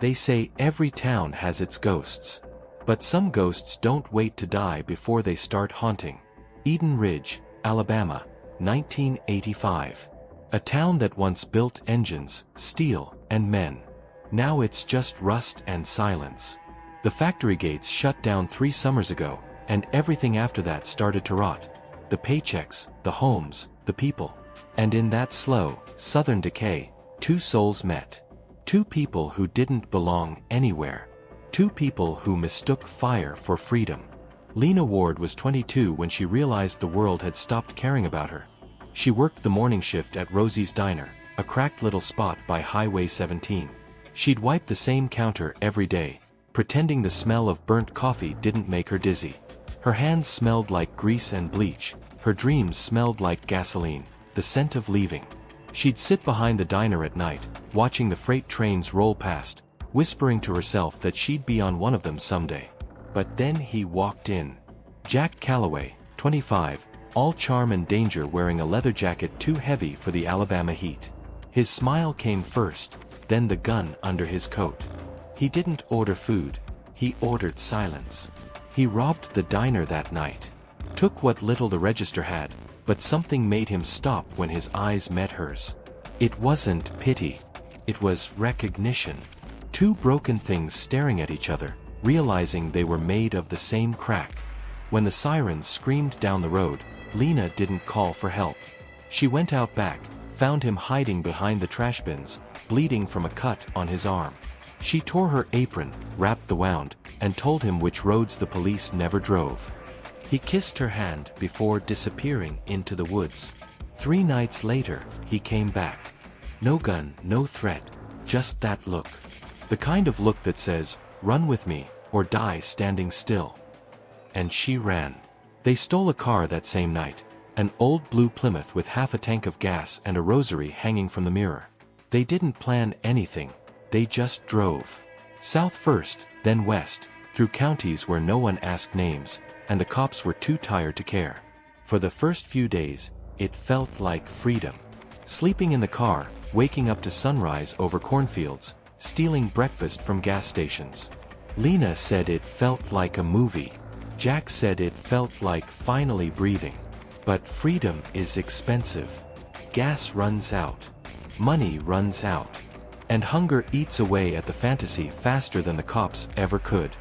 They say every town has its ghosts. But some ghosts don't wait to die before they start haunting. Eden Ridge, Alabama, 1985. A town that once built engines, steel, and men. Now it's just rust and silence. The factory gates shut down 3 summers ago, and everything after that started to rot. The paychecks, the homes, the people. And in that slow, southern decay, 2 souls met. 2 people who didn't belong anywhere. 2 people who mistook fire for freedom. Lena Ward was 22 when she realized the world had stopped caring about her. She worked the morning shift at Rosie's Diner, a cracked little spot by Highway 17. She'd wipe the same counter every day, pretending the smell of burnt coffee didn't make her dizzy. Her hands smelled like grease and bleach. Her dreams smelled like gasoline, the scent of leaving. She'd sit behind the diner at night, watching the freight trains roll past, whispering to herself that she'd be on one of them someday. But then he walked in. Jack Calloway, 25, all charm and danger, wearing a leather jacket too heavy for the Alabama heat. His smile came first, then the gun under his coat. He didn't order food, he ordered silence. He robbed the diner that night. Took what little the register had, but something made him stop when his eyes met hers. It wasn't pity. It was recognition. 2 broken things staring at each other, realizing they were made of the same crack. When the sirens screamed down the road, Lena didn't call for help. She went out back, found him hiding behind the trash bins, bleeding from a cut on his arm. She tore her apron, wrapped the wound, and told him which roads the police never drove. He kissed her hand before disappearing into the woods. 3 nights later, he came back. No gun, no threat, just that look. The kind of look that says, "Run with me, or die standing still." And she ran. They stole a car that same night, an old blue Plymouth with half a tank of gas and a rosary hanging from the mirror. They didn't plan anything, they just drove. South first, then west, through counties where no one asked names, and the cops were too tired to care. For the first few days, it felt like freedom. Sleeping in the car, waking up to sunrise over cornfields, stealing breakfast from gas stations. Lena said it felt like a movie. Jack said it felt like finally breathing. But freedom is expensive. Gas runs out. Money runs out. And hunger eats away at the fantasy faster than the cops ever could.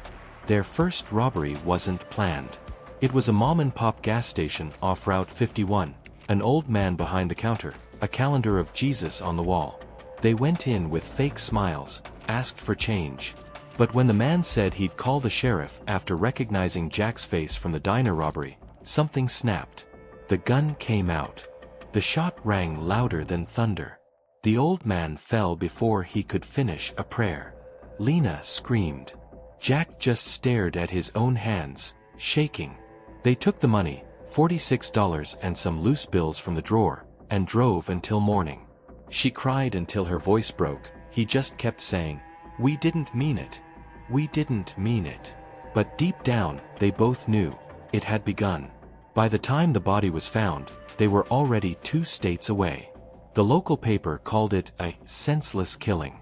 Their first robbery wasn't planned. It was a mom-and-pop gas station off Route 51, an old man behind the counter, a calendar of Jesus on the wall. They went in with fake smiles, asked for change. But when the man said he'd call the sheriff after recognizing Jack's face from the diner robbery, something snapped. The gun came out. The shot rang louder than thunder. The old man fell before he could finish a prayer. Lena screamed. Jack just stared at his own hands, shaking. They took the money, $46 and some loose bills from the drawer, and drove until morning. She cried until her voice broke. He just kept saying, "We didn't mean it. We didn't mean it." But deep down, they both knew. It had begun. By the time the body was found, they were already 2 states away. The local paper called it a senseless killing.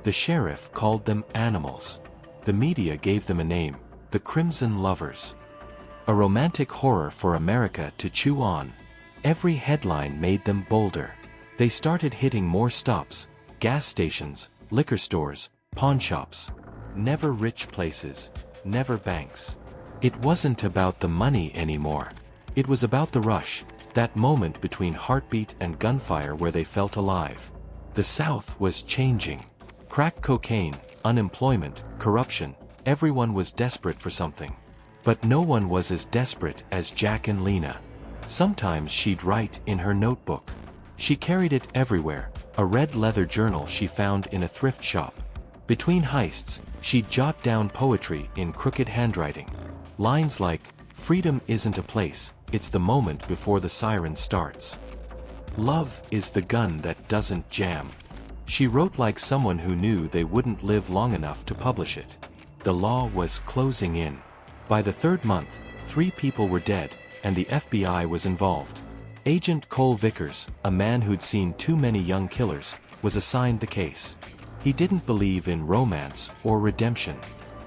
The sheriff called them animals. The media gave them a name, the Crimson Lovers. A romantic horror for America to chew on. Every headline made them bolder. They started hitting more stops, gas stations, liquor stores, pawn shops. Never rich places, never banks. It wasn't about the money anymore. It was about the rush, that moment between heartbeat and gunfire where they felt alive. The South was changing. Crack cocaine, unemployment, corruption, everyone was desperate for something. But no one was as desperate as Jack and Lena. Sometimes she'd write in her notebook. She carried it everywhere, a red leather journal she found in a thrift shop. Between heists, she'd jot down poetry in crooked handwriting. Lines like, "Freedom isn't a place, it's the moment before the siren starts. Love is the gun that doesn't jam." She wrote like someone who knew they wouldn't live long enough to publish it. The law was closing in. By the 3rd month, 3 people were dead, and the FBI was involved. Agent Cole Vickers, a man who'd seen too many young killers, was assigned the case. He didn't believe in romance or redemption.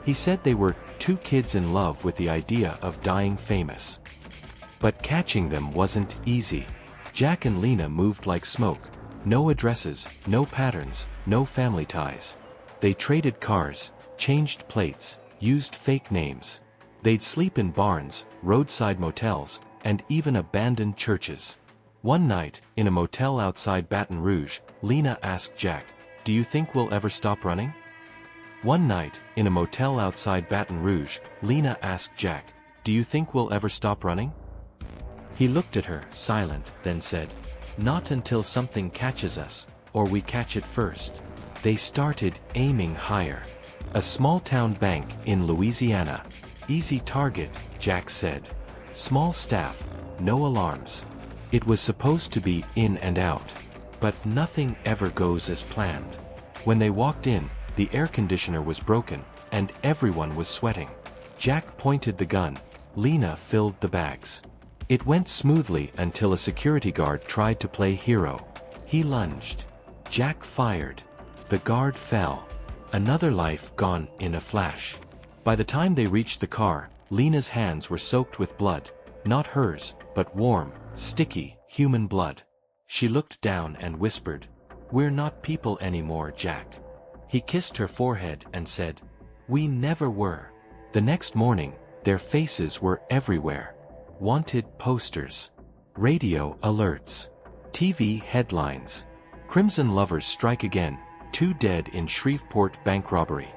He said they were two kids in love with the idea of dying famous. But catching them wasn't easy. Jack and Lena moved like smoke. No addresses, no patterns, no family ties. They traded cars, changed plates, used fake names. They'd sleep in barns, roadside motels, and even abandoned churches. One night, in a motel outside Baton Rouge, Lena asked Jack, "Do you think we'll ever stop running?" One night, in a motel outside Baton Rouge, Lena asked Jack, "Do you think we'll ever stop running?" He looked at her, silent, then said, "Not until something catches us, or we catch it first." They started aiming higher. A small-town bank in Louisiana. "Easy target," Jack said. "Small staff, no alarms." It was supposed to be in and out. But nothing ever goes as planned. When they walked in, the air conditioner was broken, and everyone was sweating. Jack pointed the gun. Lena filled the bags. It went smoothly until a security guard tried to play hero. He lunged. Jack fired. The guard fell. Another life gone in a flash. By the time they reached the car, Lena's hands were soaked with blood. Not hers, but warm, sticky, human blood. She looked down and whispered, "We're not people anymore, Jack." He kissed her forehead and said, "We never were." The next morning, their faces were everywhere. Wanted posters. Radio alerts. TV headlines. Crimson lovers strike again, 2 dead in Shreveport bank robbery.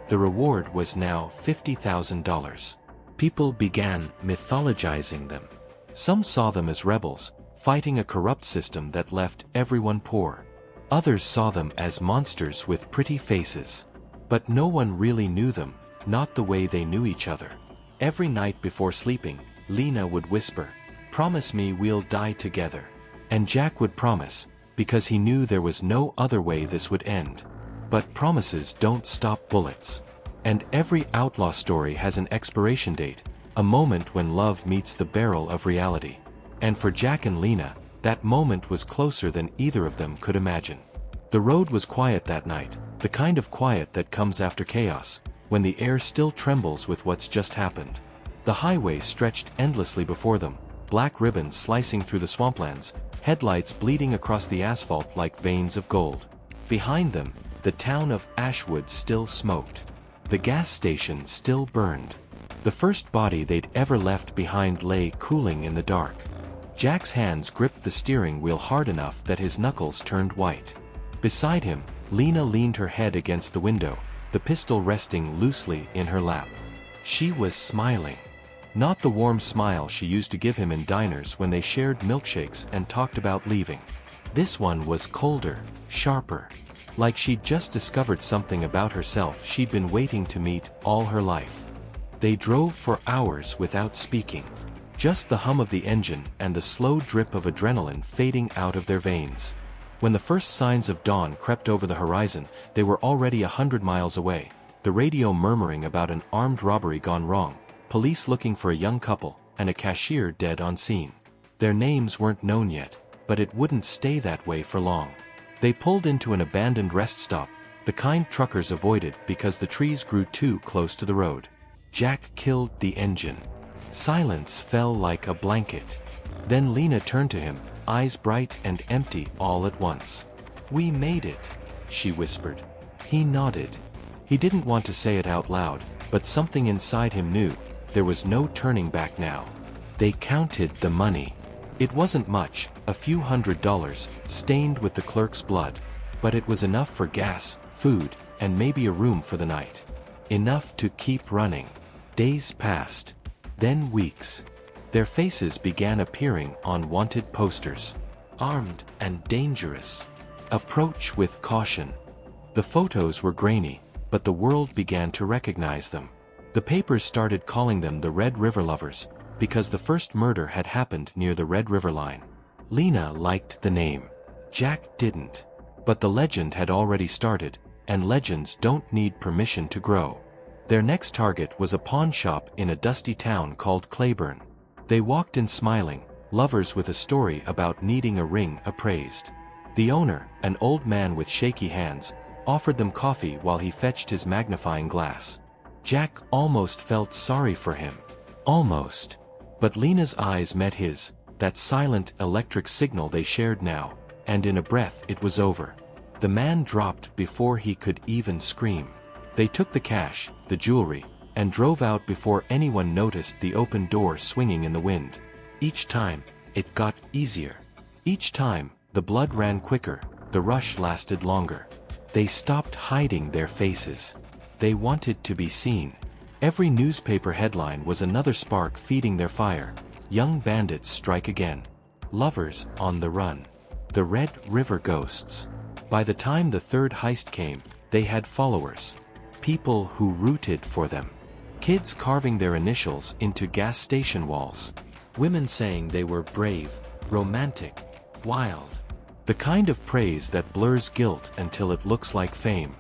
The reward was now $50,000. People began mythologizing them. Some saw them as rebels, fighting a corrupt system that left everyone poor. Others saw them as monsters with pretty faces. But no one really knew them, not the way they knew each other. Every night before sleeping, Lena would whisper, "Promise me we'll die together." And Jack would promise, because he knew there was no other way this would end. But promises don't stop bullets. And every outlaw story has an expiration date, a moment when love meets the barrel of reality. And for Jack and Lena, that moment was closer than either of them could imagine. The road was quiet that night, the kind of quiet that comes after chaos, when the air still trembles with what's just happened. The highway stretched endlessly before them, black ribbons slicing through the swamplands, headlights bleeding across the asphalt like veins of gold. Behind them, the town of Ashwood still smoked. The gas station still burned. The first body they'd ever left behind lay cooling in the dark. Jack's hands gripped the steering wheel hard enough that his knuckles turned white. Beside him, Lena leaned her head against the window, the pistol resting loosely in her lap. She was smiling. Not the warm smile she used to give him in diners when they shared milkshakes and talked about leaving. This one was colder, sharper. Like she'd just discovered something about herself she'd been waiting to meet all her life. They drove for hours without speaking. Just the hum of the engine and the slow drip of adrenaline fading out of their veins. When the first signs of dawn crept over the horizon, they were already 100 miles away, the radio murmuring about an armed robbery gone wrong, police looking for a young couple, and a cashier dead on scene. Their names weren't known yet, but it wouldn't stay that way for long. They pulled into an abandoned rest stop, the kind truckers avoided because the trees grew too close to the road. Jack killed the engine. Silence fell like a blanket. Then Lena turned to him, eyes bright and empty all at once. "We made it," she whispered. He nodded. He didn't want to say it out loud, but something inside him knew. There was no turning back now. They counted the money. It wasn't much, a few $100s, stained with the clerk's blood. But it was enough for gas, food, and maybe a room for the night. Enough to keep running. Days passed. Then weeks. Their faces began appearing on wanted posters. Armed and dangerous. Approach with caution. The photos were grainy, but the world began to recognize them. The papers started calling them the Red River Lovers, because the first murder had happened near the Red River line. Lena liked the name. Jack didn't. But the legend had already started, and legends don't need permission to grow. Their next target was a pawn shop in a dusty town called Claiborne. They walked in smiling, lovers with a story about needing a ring appraised. The owner, an old man with shaky hands, offered them coffee while he fetched his magnifying glass. Jack almost felt sorry for him. Almost. But Lena's eyes met his, that silent electric signal they shared now, and in a breath it was over. The man dropped before he could even scream. They took the cash, the jewelry, and drove out before anyone noticed the open door swinging in the wind. Each time, it got easier. Each time, the blood ran quicker, the rush lasted longer. They stopped hiding their faces. They wanted to be seen. Every newspaper headline was another spark feeding their fire. Young bandits strike again. Lovers on the run. The Red River ghosts. By the time the third heist came, they had followers. People who rooted for them. Kids carving their initials into gas station walls. Women saying they were brave, romantic, wild. The kind of praise that blurs guilt until it looks like fame.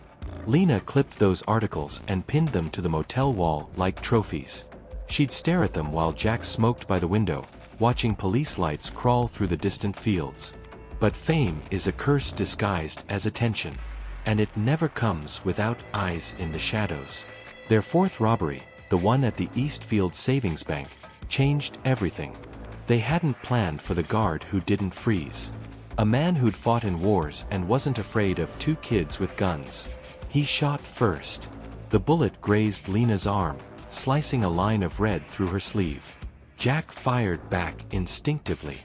Lena clipped those articles and pinned them to the motel wall like trophies. She'd stare at them while Jack smoked by the window, watching police lights crawl through the distant fields. But fame is a curse disguised as attention. And it never comes without eyes in the shadows. Their fourth robbery, the one at the Eastfield Savings Bank, changed everything. They hadn't planned for the guard who didn't freeze. A man who'd fought in wars and wasn't afraid of two kids with guns. He shot first. The bullet grazed Lena's arm, slicing a line of red through her sleeve. Jack fired back instinctively.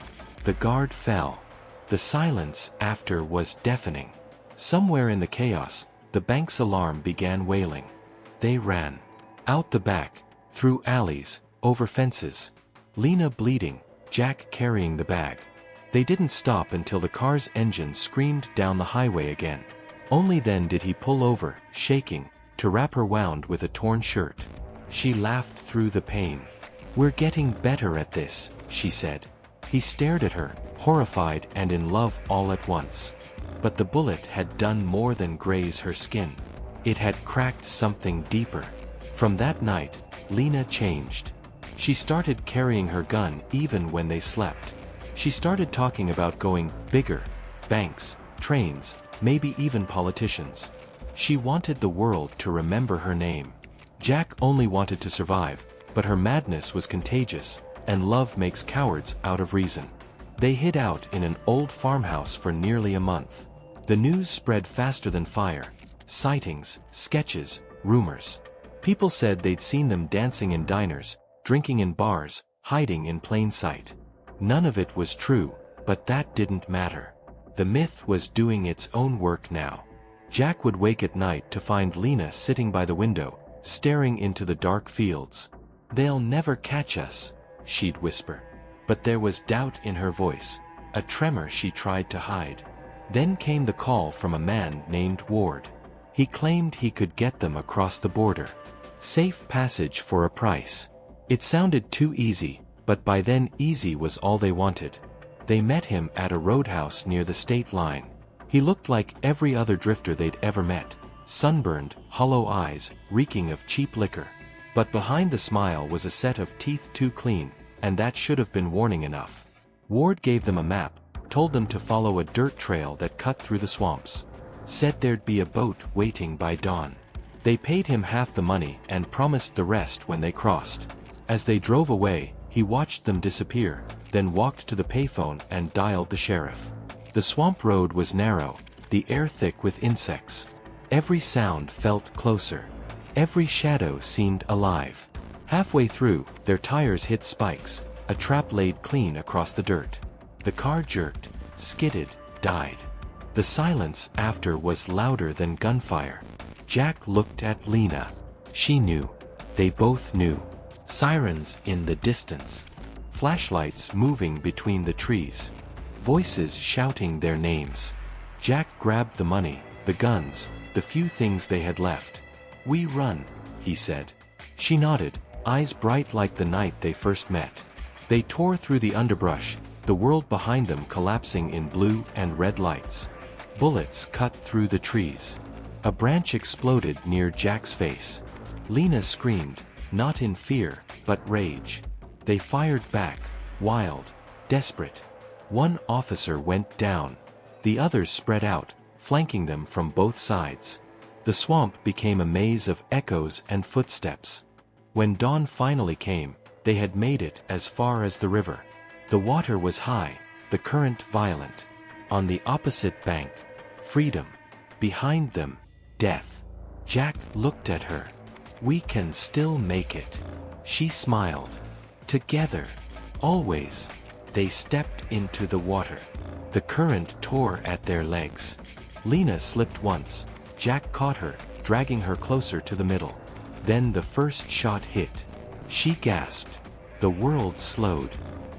The guard fell. The silence after was deafening. Somewhere in the chaos, the bank's alarm began wailing. They ran. Out the back, through alleys, over fences. Lena bleeding, Jack carrying the bag. They didn't stop until the car's engine screamed down the highway again. Only then did he pull over, shaking, to wrap her wound with a torn shirt. She laughed through the pain. "We're getting better at this," she said. He stared at her, horrified and in love all at once. But the bullet had done more than graze her skin. It had cracked something deeper. From that night, Lena changed. She started carrying her gun even when they slept. She started talking about going bigger, banks, trains, maybe even politicians. She wanted the world to remember her name. Jack only wanted to survive, but her madness was contagious, and love makes cowards out of reason. They hid out in an old farmhouse for nearly a month. The news spread faster than fire. Sightings, sketches, rumors. People said they'd seen them dancing in diners, drinking in bars, hiding in plain sight. None of it was true, but that didn't matter. The myth was doing its own work now. Jack would wake at night to find Lena sitting by the window, staring into the dark fields. "They'll never catch us," she'd whisper. But there was doubt in her voice, a tremor she tried to hide. Then came the call from a man named Ward. He claimed he could get them across the border. Safe passage for a price. It sounded too easy, but by then easy was all they wanted. They met him at a roadhouse near the state line. He looked like every other drifter they'd ever met. Sunburned, hollow eyes, reeking of cheap liquor. But behind the smile was a set of teeth too clean, and that should have been warning enough. Ward gave them a map, told them to follow a dirt trail that cut through the swamps. Said there'd be a boat waiting by dawn. They paid him half the money and promised the rest when they crossed. As they drove away, he watched them disappear, then walked to the payphone and dialed the sheriff. The swamp road was narrow, the air thick with insects. Every sound felt closer. Every shadow seemed alive. Halfway through, their tires hit spikes, a trap laid clean across the dirt. The car jerked, skidded, died. The silence after was louder than gunfire. Jack looked at Lena. She knew. They both knew. Sirens in the distance. Flashlights moving between the trees. Voices shouting their names. Jack grabbed the money, the guns, the few things they had left. "We run," he said. She nodded, eyes bright like the night they first met. They tore through the underbrush, the world behind them collapsing in blue and red lights. Bullets cut through the trees. A branch exploded near Jack's face. Lena screamed, not in fear, but rage. They fired back, wild, desperate. One officer went down. The others spread out, flanking them from both sides. The swamp became a maze of echoes and footsteps. When dawn finally came, they had made it as far as the river. The water was high, the current violent. On the opposite bank, freedom. Behind them, death. Jack looked at her. "We can still make it." She smiled. Together. Always. They stepped into the water. The current tore at their legs. Lena slipped once. Jack caught her, dragging her closer to the middle. Then the first shot hit. She gasped. The world slowed.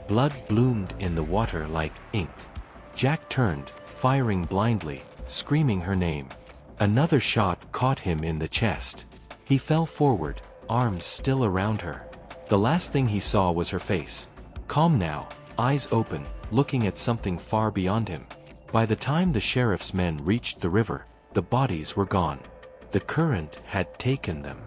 Blood bloomed in the water like ink. Jack turned, firing blindly, screaming her name. Another shot caught him in the chest. He fell forward, arms still around her. The last thing he saw was her face. Calm now, eyes open, looking at something far beyond him. By the time the sheriff's men reached the river, the bodies were gone. The current had taken them.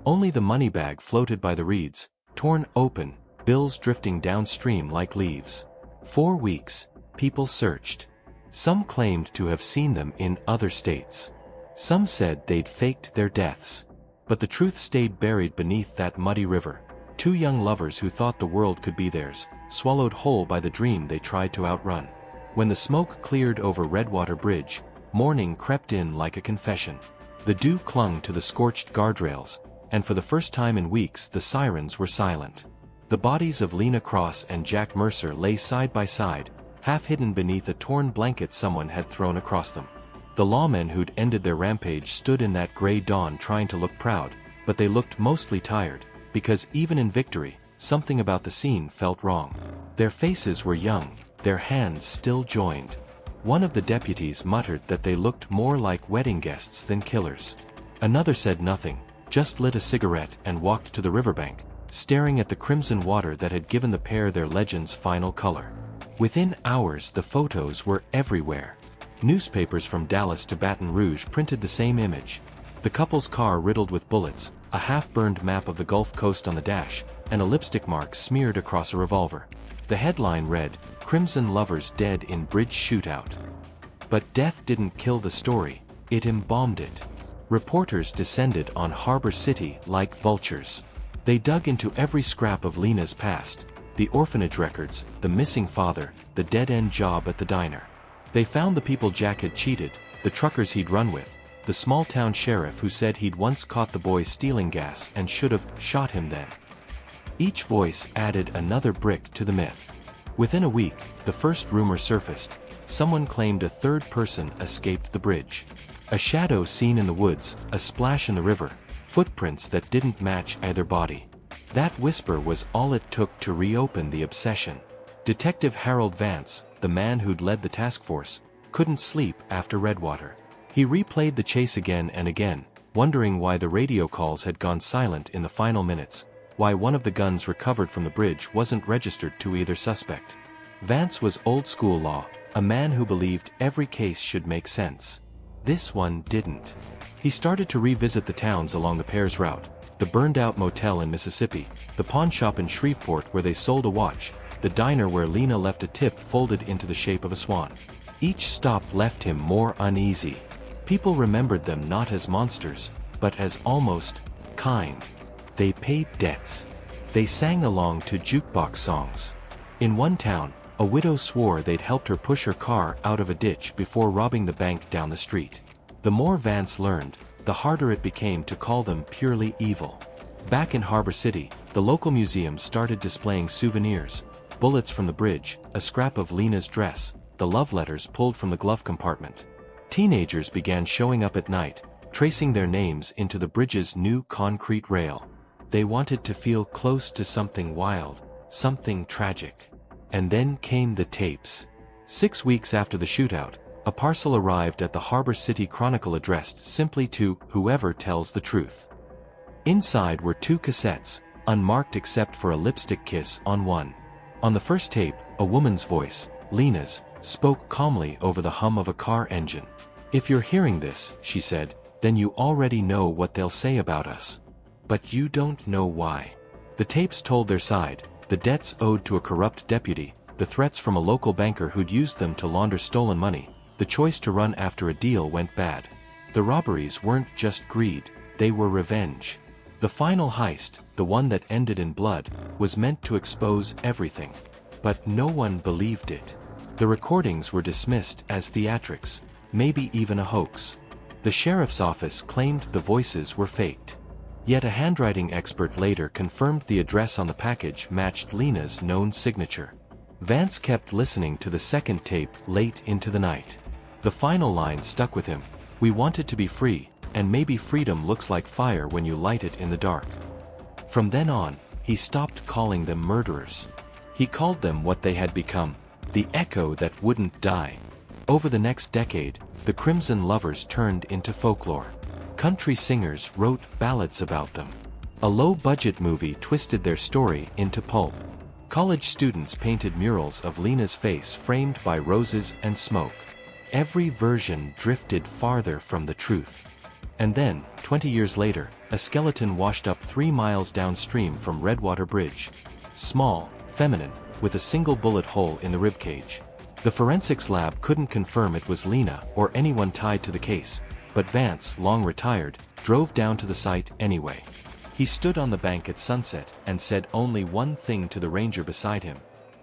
Only the money bag floated by the reeds, torn open, bills drifting downstream like leaves. 4 weeks, people searched. Some claimed to have seen them in other states. Some said they'd faked their deaths. But the truth stayed buried beneath that muddy river. 2 young lovers who thought the world could be theirs, swallowed whole by the dream they tried to outrun. When the smoke cleared over Redwater Bridge, morning crept in like a confession. The dew clung to the scorched guardrails, and for the first time in weeks the sirens were silent. The bodies of Lena Cross and Jack Mercer lay side by side, half hidden beneath a torn blanket someone had thrown across them. The lawmen who'd ended their rampage stood in that gray dawn trying to look proud, but they looked mostly tired, because even in victory, something about the scene felt wrong. Their faces were young, their hands still joined. One of the deputies muttered that they looked more like wedding guests than killers. Another said nothing, just lit a cigarette and walked to the riverbank, staring at the crimson water that had given the pair their legend's final color. Within hours the photos were everywhere. Newspapers from Dallas to Baton Rouge printed the same image. The couple's car riddled with bullets, a half-burned map of the Gulf Coast on the dash, and a lipstick mark smeared across a revolver. The headline read, "Crimson Lovers Dead in Bridge Shootout." But death didn't kill the story, it embalmed it. Reporters descended on Harbor City like vultures. They dug into every scrap of Lena's past, the orphanage records, the missing father, the dead-end job at the diner. They found the people Jack had cheated, the truckers he'd run with, the small-town sheriff who said he'd once caught the boy stealing gas and should have shot him then. Each voice added another brick to the myth. Within a week, the first rumor surfaced. Someone claimed a third person escaped the bridge. A shadow seen in the woods, a splash in the river, footprints that didn't match either body. That whisper was all it took to reopen the obsession. Detective Harold Vance, the man who'd led the task force, couldn't sleep after Redwater. He replayed the chase again and again, wondering why the radio calls had gone silent in the final minutes, why one of the guns recovered from the bridge wasn't registered to either suspect. Vance was old-school law, a man who believed every case should make sense. This one didn't. He started to revisit the towns along the pair's route, the burned-out motel in Mississippi, the pawn shop in Shreveport where they sold a watch, the diner where Lena left a tip folded into the shape of a swan. Each stop left him more uneasy. People remembered them not as monsters, but as almost kind. They paid debts. They sang along to jukebox songs. In one town, a widow swore they'd helped her push her car out of a ditch before robbing the bank down the street. The more Vance learned, the harder it became to call them purely evil. Back in Harbor City, the local museum started displaying souvenirs, bullets from the bridge, a scrap of Lena's dress, the love letters pulled from the glove compartment. Teenagers began showing up at night, tracing their names into the bridge's new concrete rail. They wanted to feel close to something wild, something tragic. And then came the tapes. 6 weeks after the shootout, a parcel arrived at the Harbor City Chronicle addressed simply to "Whoever tells the truth." Inside were 2 cassettes, unmarked except for a lipstick kiss on one. On the first tape, a woman's voice, Lena's, spoke calmly over the hum of a car engine. "If you're hearing this," she said, "then you already know what they'll say about us. But you don't know why." The tapes told their side, the debts owed to a corrupt deputy, the threats from a local banker who'd used them to launder stolen money, the choice to run after a deal went bad. The robberies weren't just greed, they were revenge. The final heist, the one that ended in blood, was meant to expose everything. But no one believed it. The recordings were dismissed as theatrics, maybe even a hoax. The sheriff's office claimed the voices were faked. Yet a handwriting expert later confirmed the address on the package matched Lena's known signature. Vance kept listening to the second tape late into the night. The final line stuck with him: "We wanted to be free, and maybe freedom looks like fire when you light it in the dark." From then on, he stopped calling them murderers. He called them what they had become: the echo that wouldn't die. Over the next decade, the Crimson Lovers turned into folklore. Country singers wrote ballads about them. A low-budget movie twisted their story into pulp. College students painted murals of Lena's face framed by roses and smoke. Every version drifted farther from the truth. And then, 20 years later, a skeleton washed up 3 miles downstream from Redwater Bridge. Small, feminine, with a single bullet hole in the ribcage. The forensics lab couldn't confirm it was Lena or anyone tied to the case, but Vance, long retired, drove down to the site anyway. He stood on the bank at sunset and said only one thing to the ranger beside him: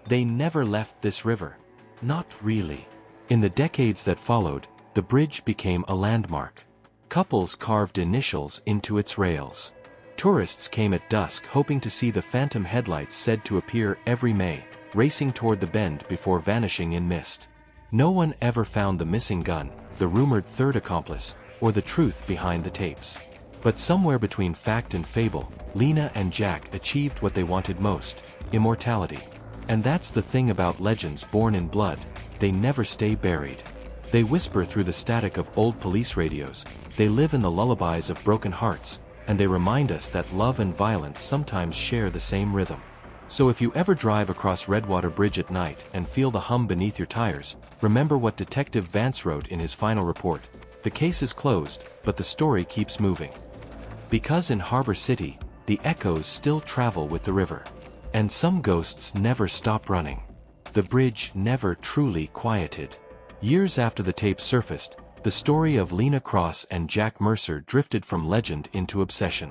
"They never left this river." Not really. In the decades that followed, the bridge became a landmark. Couples carved initials into its rails. Tourists came at dusk hoping to see the phantom headlights said to appear every May, racing toward the bend before vanishing in mist. No one ever found the missing gun, the rumored third accomplice, or the truth behind the tapes. But somewhere between fact and fable, Lena and Jack achieved what they wanted most: immortality. And that's the thing about legends born in blood: they never stay buried. They whisper through the static of old police radios, they live in the lullabies of broken hearts, and they remind us that love and violence sometimes share the same rhythm. So if you ever drive across Redwater Bridge at night and feel the hum beneath your tires, remember what Detective Vance wrote in his final report: "The case is closed, but the story keeps moving." Because in Harbor City, the echoes still travel with the river. And some ghosts never stop running. The bridge never truly quieted. Years after the tape surfaced, the story of Lena Cross and Jack Mercer drifted from legend into obsession.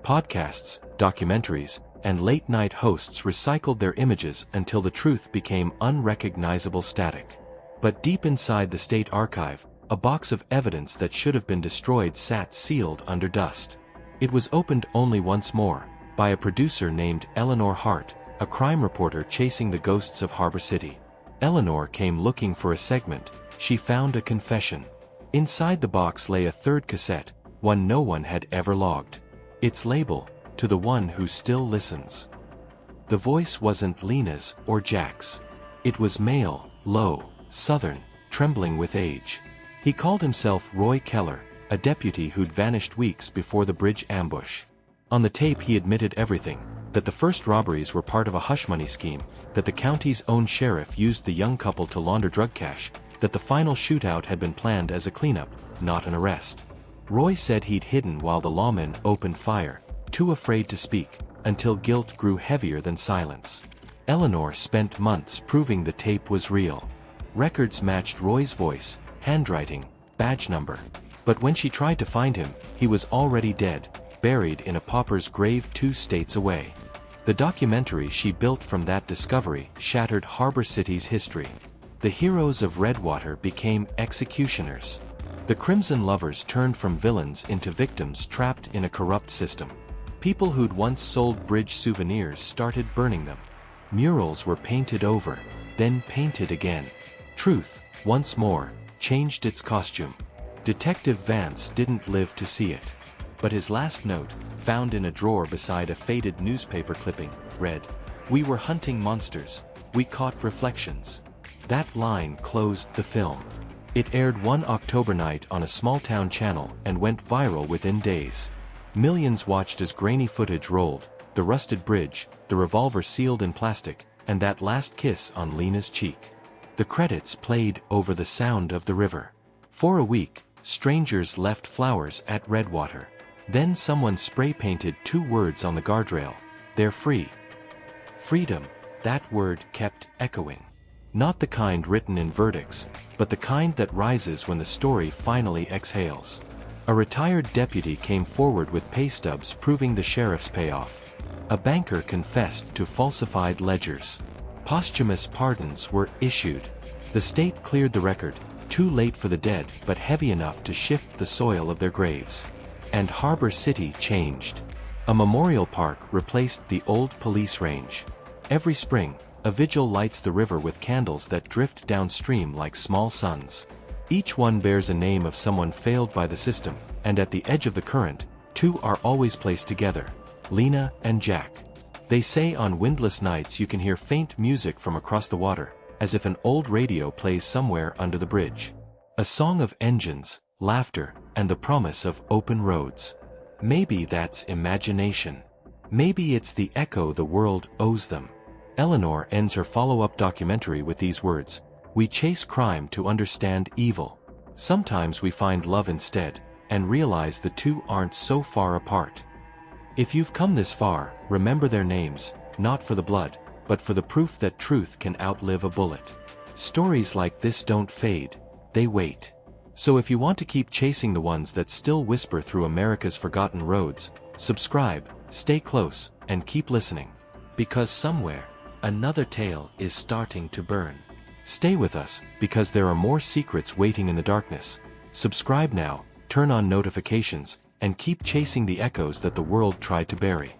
Podcasts, documentaries, and late-night hosts recycled their images until the truth became unrecognizable static. But deep inside the state archive, a box of evidence that should have been destroyed sat sealed under dust. It was opened only once more, by a producer named Eleanor Hart, a crime reporter chasing the ghosts of Harbor City. Eleanor came looking for a segment. She found a confession. Inside the box lay a third cassette, one no one had ever logged. Its label: "To the one who still listens." The voice wasn't Lena's or Jack's. It was male, low, southern, trembling with age. He called himself Roy Keller, a deputy who'd vanished weeks before the bridge ambush. On the tape he admitted everything: that the first robberies were part of a hush money scheme, that the county's own sheriff used the young couple to launder drug cash, that the final shootout had been planned as a cleanup, not an arrest. Roy said he'd hidden while the lawmen opened fire, too afraid to speak, until guilt grew heavier than silence. Eleanor spent months proving the tape was real. Records matched Roy's voice, handwriting, badge number. But when she tried to find him, he was already dead, buried in a pauper's grave 2 states away. The documentary she built from that discovery shattered Harbor City's history. The heroes of Redwater became executioners. The Crimson Lovers turned from villains into victims trapped in a corrupt system. People who'd once sold bridge souvenirs started burning them. Murals were painted over, then painted again. Truth, once more, changed its costume. Detective Vance didn't live to see it. But his last note, found in a drawer beside a faded newspaper clipping, read, "We were hunting monsters. We caught reflections." That line closed the film. It aired one October night on a small-town channel and went viral within days. Millions watched as grainy footage rolled: the rusted bridge, the revolver sealed in plastic, and that last kiss on Lena's cheek. The credits played over the sound of the river. For a week, strangers left flowers at Redwater. Then someone spray-painted 2 words on the guardrail: "They're free." Freedom, that word kept echoing. Not the kind written in verdicts, but the kind that rises when the story finally exhales. A retired deputy came forward with pay stubs proving the sheriff's payoff. A banker confessed to falsified ledgers. Posthumous pardons were issued. The state cleared the record, too late for the dead but heavy enough to shift the soil of their graves. And Harbor City changed. A memorial park replaced the old police range. Every spring, a vigil lights the river with candles that drift downstream like small suns. Each one bears a name of someone failed by the system, and at the edge of the current, two are always placed together: Lena and Jack. They say on windless nights you can hear faint music from across the water, as if an old radio plays somewhere under the bridge. A song of engines, laughter, and the promise of open roads. Maybe that's imagination. Maybe it's the echo the world owes them. Eleanor ends her follow-up documentary with these words: "We chase crime to understand evil. Sometimes we find love instead, and realize the two aren't so far apart." If you've come this far, remember their names, not for the blood, but for the proof that truth can outlive a bullet. Stories like this don't fade, they wait. So if you want to keep chasing the ones that still whisper through America's forgotten roads, subscribe, stay close, and keep listening. Because somewhere, another tale is starting to burn. Stay with us, because there are more secrets waiting in the darkness. Subscribe now, turn on notifications, and keep chasing the echoes that the world tried to bury.